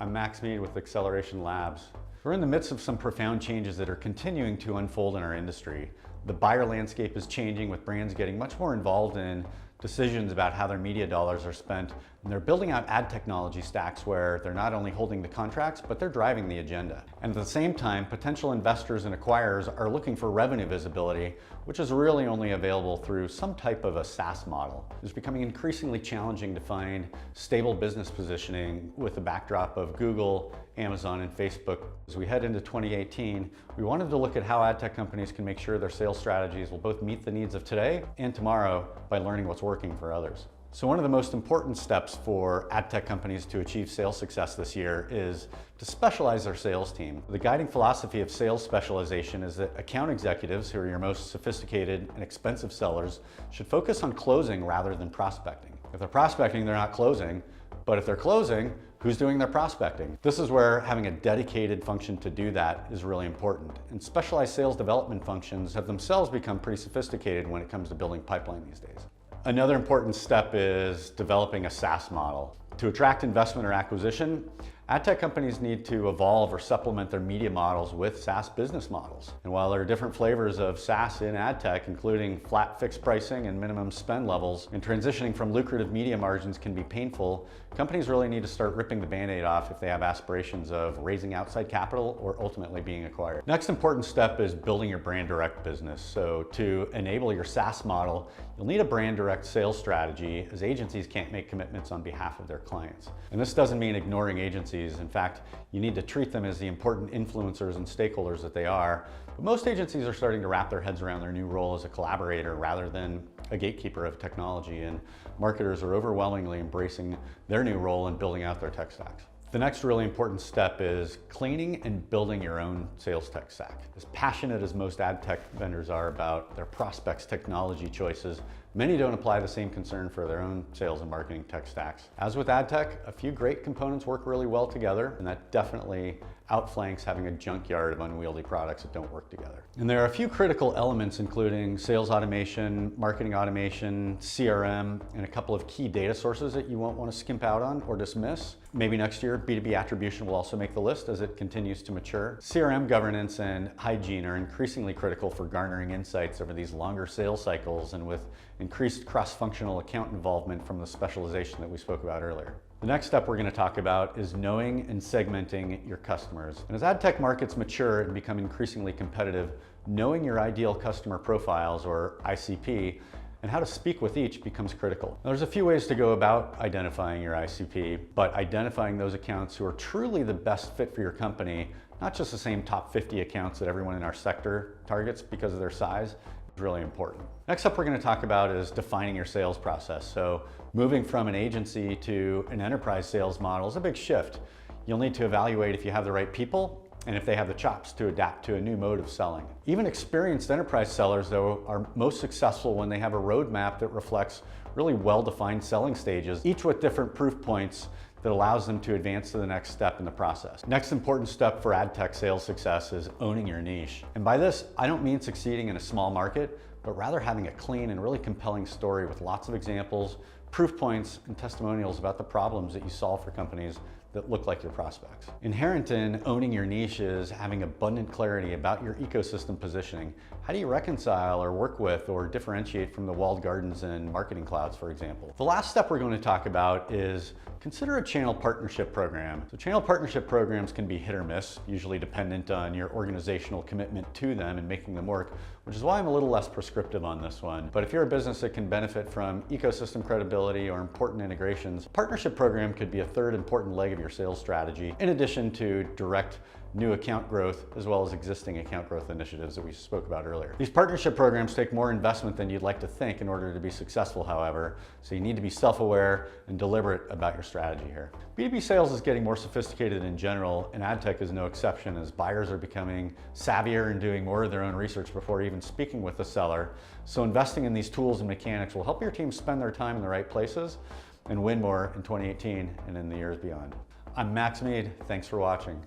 I'm Max Mead with Acceleration Labs. We're in the midst of some profound changes that are continuing to unfold in our industry. The buyer landscape is changing, with brands getting much more involved in decisions about how their media dollars are spent, and they're building out ad technology stacks where they're not only holding the contracts, but they're driving the agenda. And at the same time, potential investors and acquirers are looking for revenue visibility, which is really only available through some type of a SaaS model. It's becoming increasingly challenging to find stable business positioning with the backdrop of Google, Amazon, and Facebook. As we head into 2018, we wanted to look at how ad tech companies can make sure their sales strategies will both meet the needs of today and tomorrow by learning what's working for others. So one of the most important steps for ad tech companies to achieve sales success this year is to specialize their sales team. The guiding philosophy of sales specialization is that account executives, who are your most sophisticated and expensive sellers, should focus on closing rather than prospecting. If they're prospecting, they're not closing, but if they're closing, who's doing their prospecting? This is where having a dedicated function to do that is really important. And specialized sales development functions have themselves become pretty sophisticated when it comes to building pipeline these days. Another important step is developing a SaaS model. To attract investment or acquisition, ad tech companies need to evolve or supplement their media models with SaaS business models. And while there are different flavors of SaaS in ad tech, including flat fixed pricing and minimum spend levels, and transitioning from lucrative media margins can be painful, companies really need to start ripping the Band-Aid off if they have aspirations of raising outside capital or ultimately being acquired. Next important step is building your brand direct business. So to enable your SaaS model, you'll need a brand direct sales strategy, as agencies can't make commitments on behalf of their clients. And this doesn't mean ignoring agencies. In fact, you need to treat them as the important influencers and stakeholders that they are. But most agencies are starting to wrap their heads around their new role as a collaborator rather than a gatekeeper of technology, and marketers are overwhelmingly embracing their new role in building out their tech stacks. The next really important step is cleaning and building your own sales tech stack. As passionate as most ad tech vendors are about their prospects' technology choices, many don't apply the same concern for their own sales and marketing tech stacks. As with ad tech, a few great components work really well together, and that definitely outflanks having a junkyard of unwieldy products that don't work together. And there are a few critical elements, including sales automation, marketing automation, CRM, and a couple of key data sources that you won't want to skimp out on or dismiss. Maybe next year, B2B attribution will also make the list as it continues to mature. CRM governance and hygiene are increasingly critical for garnering insights over these longer sales cycles, and with increased cross-functional account involvement from the specialization that we spoke about earlier. The next step we're going to talk about is knowing and segmenting your customers. And as ad tech markets mature and become increasingly competitive, knowing your ideal customer profiles, or ICP, and how to speak with each becomes critical. Now, there's a few ways to go about identifying your ICP, but identifying those accounts who are truly the best fit for your company, not just the same top 50 accounts that everyone in our sector targets because of their size, is really important. Next up we're going to talk about is defining your sales process. So moving from an agency to an enterprise sales model is a big shift. You'll need to evaluate if you have the right people and if they have the chops to adapt to a new mode of selling. Even experienced enterprise sellers, though, are most successful when they have a roadmap that reflects really well-defined selling stages, each with different proof points that allows them to advance to the next step in the process. Next important step for ad tech sales success is owning your niche. And by this, I don't mean succeeding in a small market, but rather having a clean and really compelling story with lots of examples, proof points, and testimonials about the problems that you solve for companies that look like your prospects. Inherent in owning your niche is having abundant clarity about your ecosystem positioning. How do you reconcile or work with or differentiate from the walled gardens and marketing clouds, for example? The last step we're going to talk about is consider a channel partnership program. So channel partnership programs can be hit or miss, usually dependent on your organizational commitment to them and making them work, which is why I'm a little less prescriptive on this one. But if you're a business that can benefit from ecosystem credibility or important integrations, a partnership program could be a third important leg of your sales strategy, in addition to direct new account growth, as well as existing account growth initiatives that we spoke about earlier. These partnership programs take more investment than you'd like to think in order to be successful, however, so you need to be self-aware and deliberate about your strategy here. B2B sales is getting more sophisticated in general, and ad tech is no exception, as buyers are becoming savvier and doing more of their own research before even speaking with the seller. So investing in these tools and mechanics will help your team spend their time in the right places and win more in 2018 and in the years beyond. I'm Max Mead. Thanks for watching.